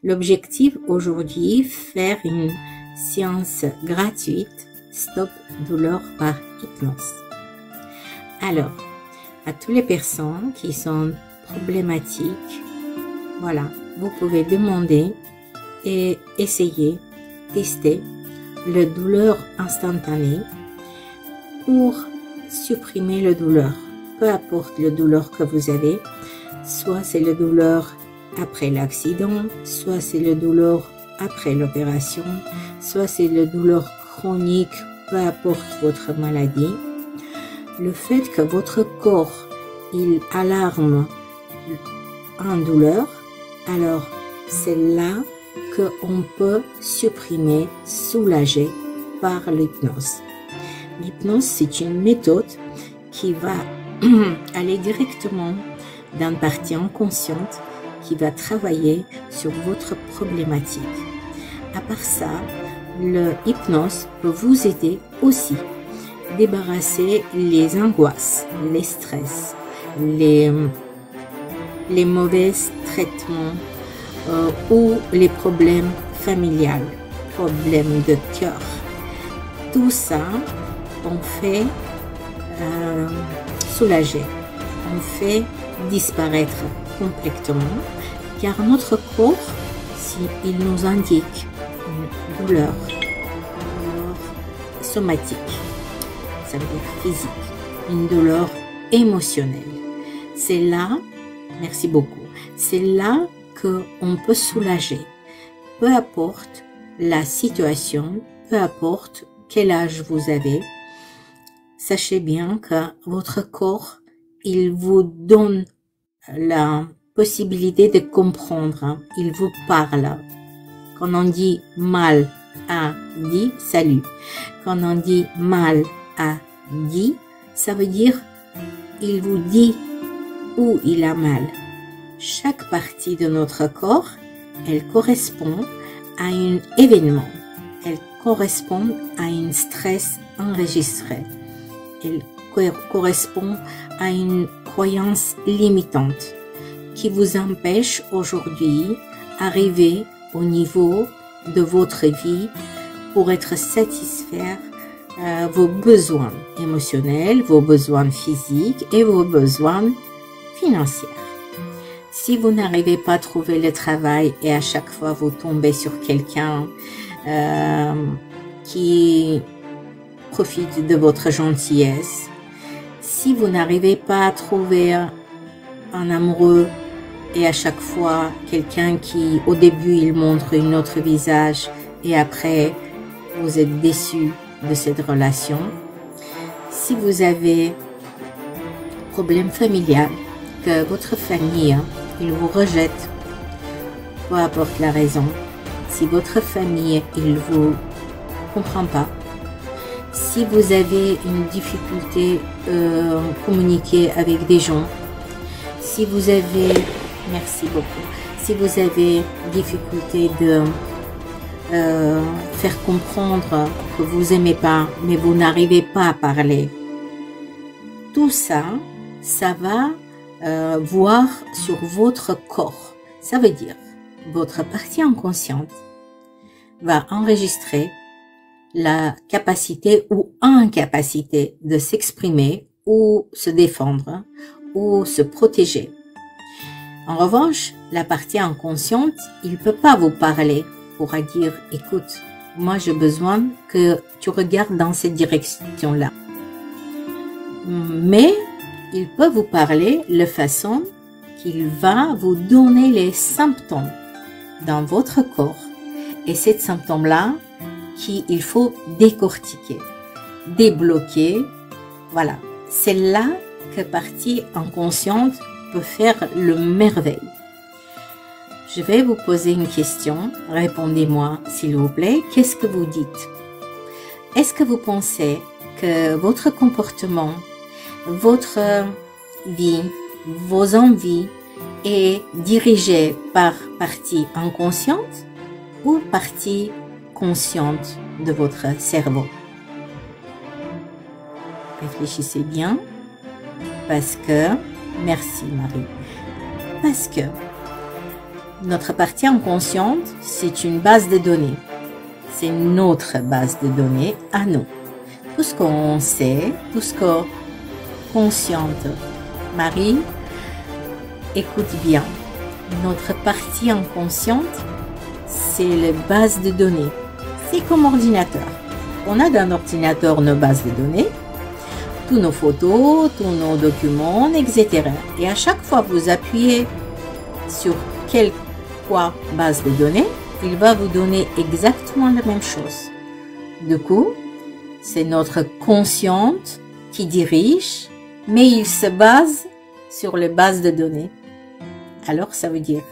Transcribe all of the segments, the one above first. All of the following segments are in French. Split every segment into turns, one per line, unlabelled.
L'objectif aujourd'hui, faire une séance gratuite Stop douleur par hypnose. Alors, à toutes les personnes qui sont problématiques, voilà, vous pouvez demander et essayer, tester la douleur instantanée pour supprimer la douleur. Peu importe la douleur que vous avez, soit c'est la douleur après l'accident, soit c'est la douleur après l'opération, soit c'est la douleur chronique, peu importe votre maladie. Le fait que votre corps, il alarme en douleur, alors c'est là qu'on peut supprimer, soulager par l'hypnose. L'hypnose, c'est une méthode qui va aller directement dans une partie inconsciente qui va travailler sur votre problématique. À part ça, l'hypnose peut vous aider aussi à débarrasser les angoisses, les stress, les mauvais traitements ou les problèmes familiaux, problèmes de cœur. Tout ça, on fait soulager, on fait disparaître complètement, car notre corps, s'il nous indique une douleur somatique, ça veut dire physique, une douleur émotionnelle, c'est là, merci beaucoup, c'est là qu'on peut soulager, peu importe la situation, peu importe quel âge vous avez. Sachez bien que votre corps, il vous donne la possibilité de comprendre, il vous parle. Quand on dit mal à dit salut, quand on dit mal à dit, ça veut dire il vous dit où il a mal. Chaque partie de notre corps, elle correspond à un événement, elle correspond à un stress enregistré, elle correspond à une croyance limitante qui vous empêche aujourd'hui d'arriver au niveau de votre vie pour être satisfaire vos besoins émotionnels, vos besoins physiques et vos besoins financiers. Si vous n'arrivez pas à trouver le travail et à chaque fois vous tombez sur quelqu'un qui profite de votre gentillesse, si vous n'arrivez pas à trouver un amoureux et à chaque fois quelqu'un qui au début il montre un autre visage et après vous êtes déçu de cette relation, si vous avez problème familial, que votre famille il vous rejette, peu importe la raison, si votre famille il vous comprend pas, si vous avez une difficulté à communiquer avec des gens, si vous avez, merci beaucoup, si vous avez difficulté de faire comprendre que vous aimez pas, mais vous n'arrivez pas à parler, tout ça, ça va voir sur votre corps. Ça veut dire, votre partie inconsciente va enregistrer la capacité ou incapacité de s'exprimer ou se défendre ou se protéger. En revanche, la partie inconsciente, il ne peut pas vous parler pour dire « Écoute, moi j'ai besoin que tu regardes dans cette direction-là. » Mais il peut vous parler de façon qu'il va vous donner les symptômes dans votre corps. Et ces symptômes-là, qu'il faut décortiquer, débloquer. Voilà, c'est là que partie inconsciente peut faire le merveille. Je vais vous poser une question, répondez-moi s'il vous plaît. Qu'est-ce que vous dites? Est-ce que vous pensez que votre comportement, votre vie, vos envies est dirigé par partie inconsciente ou partie consciente de votre cerveau? Réfléchissez bien, parce que, merci Marie, parce que Notre partie inconsciente, c'est une base de données. C'est notre base de données à nous. Tout ce qu'on sait, tout ce qu'on consciente. Marie, écoute bien. Notre partie inconsciente, c'est les bases de données. C'est comme ordinateur. On a dans l'ordinateur nos bases de données, tous nos photos, tous nos documents, etc. Et à chaque fois que vous appuyez sur quelque base de données, il va vous donner exactement la même chose. Du coup, c'est notre consciente qui dirige, mais il se base sur les bases de données. Alors, ça veut dire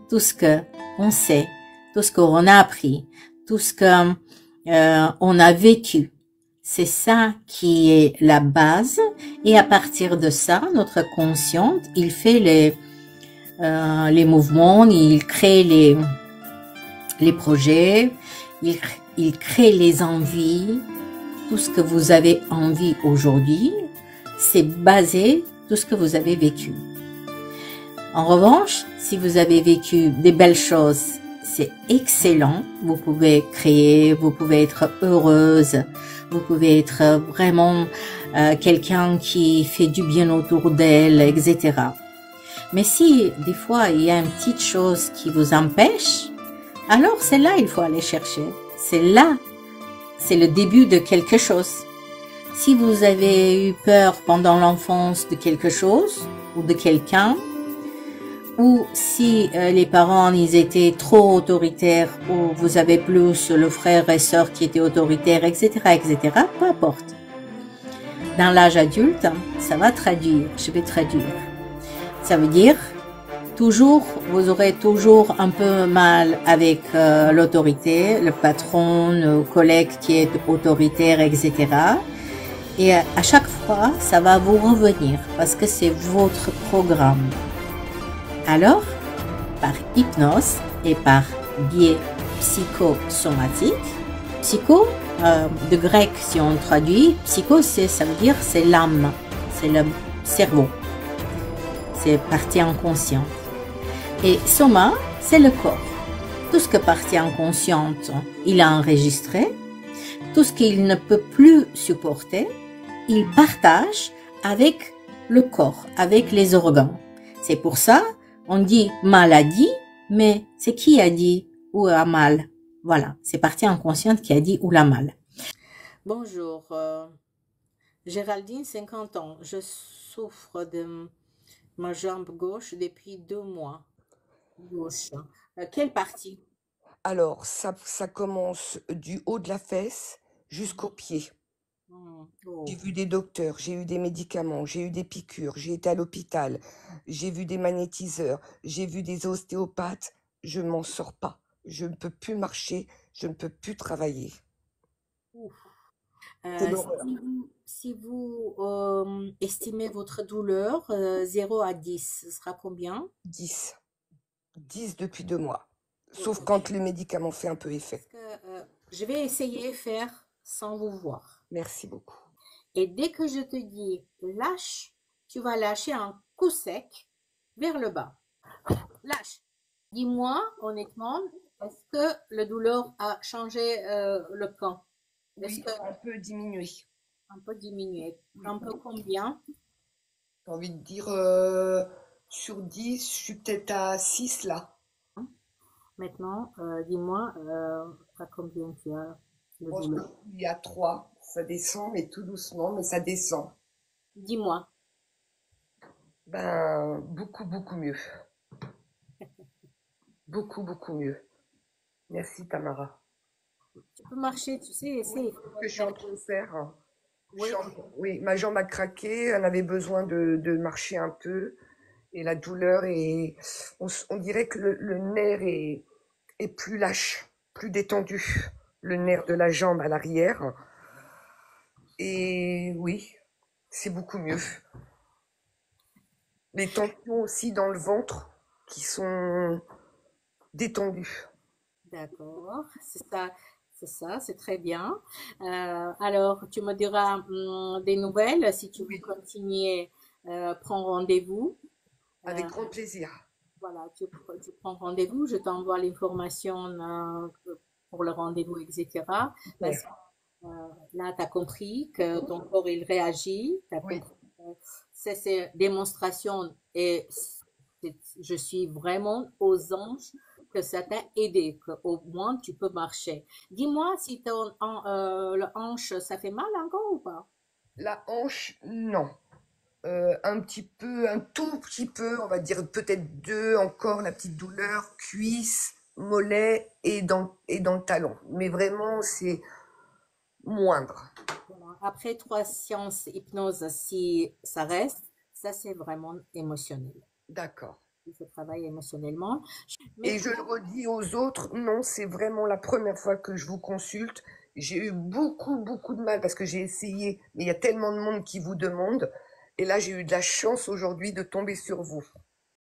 tout ce que on sait, tout ce qu'on a appris, tout ce que on a vécu. C'est ça qui est la base. Et à partir de ça, notre consciente, il fait les mouvements, il crée les projets, il crée les envies. Tout ce que vous avez envie aujourd'hui, c'est basé tout ce que vous avez vécu. En revanche, si vous avez vécu des belles choses, c'est excellent. Vous pouvez créer, vous pouvez être heureuse, vous pouvez être vraiment quelqu'un qui fait du bien autour d'elle, etc. Mais si des fois il y a une petite chose qui vous empêche, alors c'est là il faut aller chercher. C'est là, c'est le début de quelque chose. Si vous avez eu peur pendant l'enfance de quelque chose ou de quelqu'un, ou si les parents ils étaient trop autoritaires, ou vous avez plus le frère et sœur qui étaient autoritaires, etc., etc., peu importe. Dans l'âge adulte, ça va traduire, je vais traduire. Ça veut dire, toujours, vous aurez toujours un peu mal avec l'autorité, le patron, le collègue qui est autoritaire, etc. Et à chaque fois, ça va vous revenir parce que c'est votre programme. Alors, par hypnose et par biais psychosomatique, psycho, de grec si on traduit, psycho ça veut dire c'est l'âme, c'est le cerveau, c'est partie inconsciente. Et soma, c'est le corps. Tout ce que partie inconsciente, il a enregistré, tout ce qu'il ne peut plus supporter, il partage avec le corps, avec les organes. C'est pour ça on dit maladie, mais c'est qui a dit ou a mal? Voilà, c'est partie inconsciente qui a dit ou la mal. Bonjour, Géraldine, 50 ans. Je souffre de ma jambe gauche depuis 2 mois. Gauche. Quelle partie?
Alors, ça commence du haut de la fesse jusqu'au pied.
Oh.
J'ai vu des docteurs, j'ai eu des médicaments, j'ai eu des piqûres, j'ai été à l'hôpital, j'ai vu des magnétiseurs, j'ai vu des ostéopathes. Je m'en sors pas. Je ne peux plus marcher, je ne peux plus travailler.
Ouf.
C'est l'horreur.
Si vous estimez votre douleur 0 à 10, ce sera combien?
10. 10 depuis 2 mois. Sauf
Ok.
quand le médicament fait un peu effet.
Parce que, je vais essayer de faire sans vous voir.
Merci beaucoup.
Et dès que je te dis lâche, tu vas lâcher un coup sec vers le bas. Lâche. Dis-moi honnêtement, est-ce que le douleur a changé le camp? Est-ce
Oui,
que
un peu diminué.
un peu diminué?
Oui.
Un peu combien?
J'ai envie de dire sur 10, je suis peut-être à 6 là.
Maintenant, dis-moi à combien tu as le
Moi, je
douleur?
suis à 3. Ça descend, mais tout doucement, mais ça descend.
Dis-moi.
Ben, beaucoup, beaucoup mieux. Beaucoup, beaucoup mieux. Merci, Tamara.
Tu peux marcher, tu sais,
Oui,
essaye.
c'est ce que je suis en train de faire.
Oui,
Oui, ma jambe a craqué, elle avait besoin de marcher un peu. Et la douleur est... On dirait que le nerf est plus lâche, plus détendu. Le nerf de la jambe à l'arrière. Et oui, c'est beaucoup mieux. Les tensions aussi dans le ventre qui sont détendues.
d'accord. C'est ça, c'est très bien. Alors, tu me diras des nouvelles si tu veux
Oui,
continuer. Prends rendez-vous. Euh,
avec grand plaisir.
voilà, tu prends rendez-vous, je t'envoie l'information pour le rendez-vous, etc. Parce que
Super.
là, tu as compris que ton corps, il réagit, tu as
Oui,
compris que ces démonstrations et je suis vraiment aux anges que ça t'a aidé, qu'au moins tu peux marcher. Dis-moi si le hanche, ça fait mal encore ou pas?
la hanche, non. Un petit peu, un tout petit peu, on va dire peut-être deux, encore la petite douleur, cuisse, mollet et dans le talon. Mais vraiment, c'est moindre.
Voilà. Après 3 séances hypnose, si ça reste, ça c'est vraiment émotionnel.
D'accord.
Il se travaille émotionnellement.
Et
Mais
je le redis aux autres, non, c'est vraiment la première fois que je vous consulte. J'ai eu beaucoup, beaucoup de mal parce que j'ai essayé, mais il y a tellement de monde qui vous demande. Et là, j'ai eu de la chance aujourd'hui de tomber sur vous.